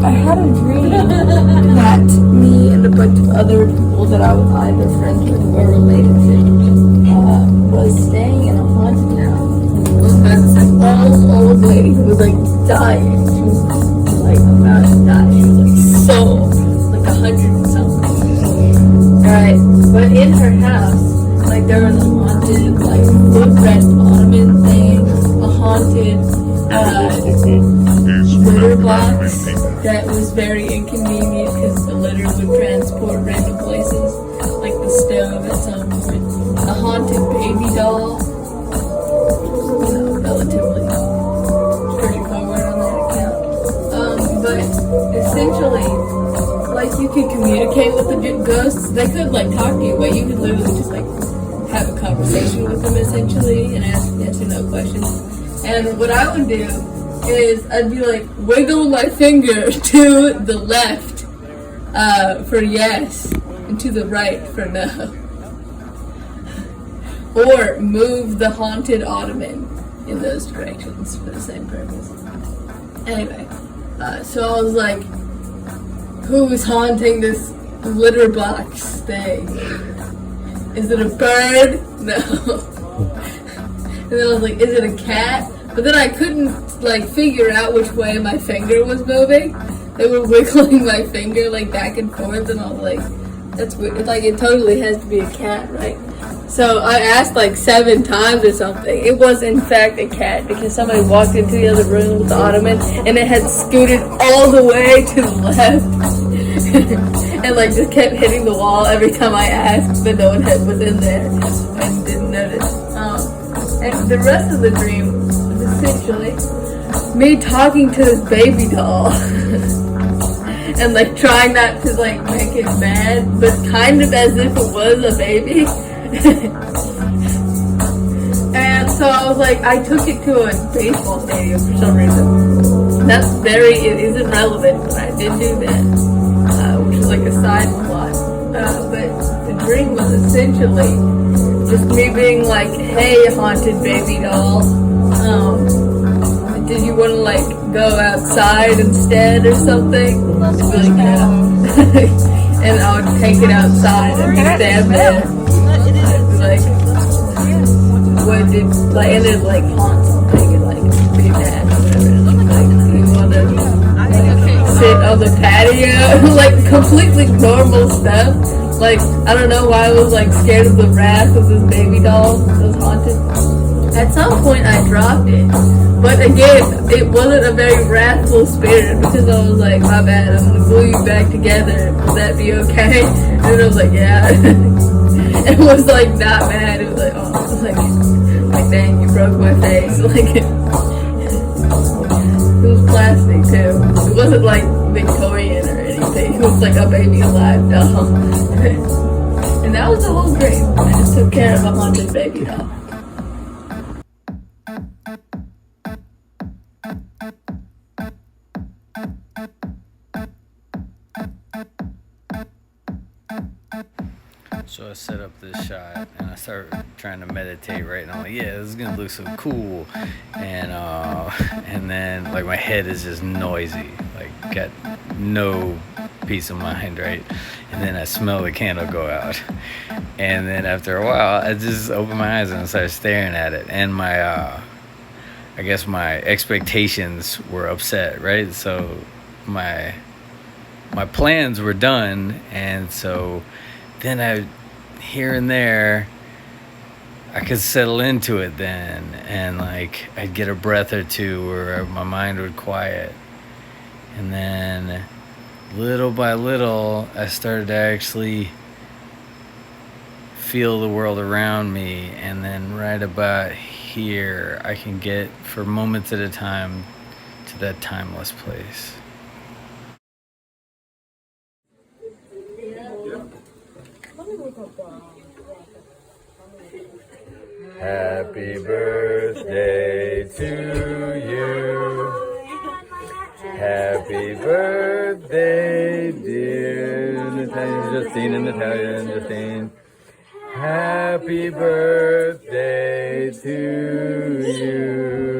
I had a dream that me and a bunch of other people that I was either friends with or related to was staying in a haunted house. This old lady who was like dying. She was like about to die. She was like so like 100 and something. Alright, but in her house, like there was a haunted like footrest ottoman thing, a haunted litter box that was very inconvenient because the litter would transport random places, like the stove at some point. A haunted baby doll, relatively straightforward on that account. But essentially, like you could communicate with the ghosts. They could like talk to you, but you could literally just like have a conversation with them essentially and ask yes or no questions. And what I would do is I'd be like, wiggle my finger to the left for yes and to the right for no. Or move the haunted ottoman in those directions for the same purpose. Anyway, so I was like, who's haunting this litter box thing? Is it a bird? No. And then I was like, is it a cat? But then I couldn't like figure out which way my finger was moving. They were wiggling my finger like back and forth, and I was like, that's weird. Like it totally has to be a cat, right? So I asked like 7 times or something. It was in fact a cat because somebody walked into the other room with the ottoman and it had scooted all the way to the left and like just kept hitting the wall every time I asked, but no one was in there and didn't notice. And the rest of the dream was essentially me talking to this baby doll and like trying not to like make it mad, but kind of as if it was a baby. And so I was like, I took it to a baseball stadium for some reason. It isn't relevant, but I did do that, which was like a side plot. But the dream was essentially just me being like, hey, haunted baby doll, did you want to like go outside instead or something? I'd be like, yeah. And I would take it outside and stand there. Like, what did, like, and then like haunt something and like be mad or whatever. Like, you wanna like, sit on the patio, like completely normal stuff. Like, I don't know why I was like scared of the wrath of this baby doll that was haunted. At some point I dropped it, but again, it wasn't a very wrathful spirit because I was like, my bad, I'm gonna glue you back together. Will that be okay? And I was like, yeah. It was like not mad. It was like, oh, like dang, you broke my face. Like it was plastic too. It wasn't like Victorian or anything. It was like a baby alive doll. And that was the whole dream. I just took care of a haunted baby doll. So I set up this shot and I started trying to meditate, right? And I'm like, yeah, this is gonna look so cool. And then like my head is just noisy, like got no peace of mind, right? And then I smell the candle go out. And then after a while, I just opened my eyes and I started staring at it. And my, I guess my expectations were upset, right? So my plans were done, and so then here and there, I could settle into it then, and like I'd get a breath or two, or my mind would quiet, and then little by little, I started to actually feel the world around me, and then right about here, I can get for moments at a time to that timeless place. Happy birthday to you. Happy birthday, dear Natalia, Justine and Natalia and Justine. Happy birthday to you.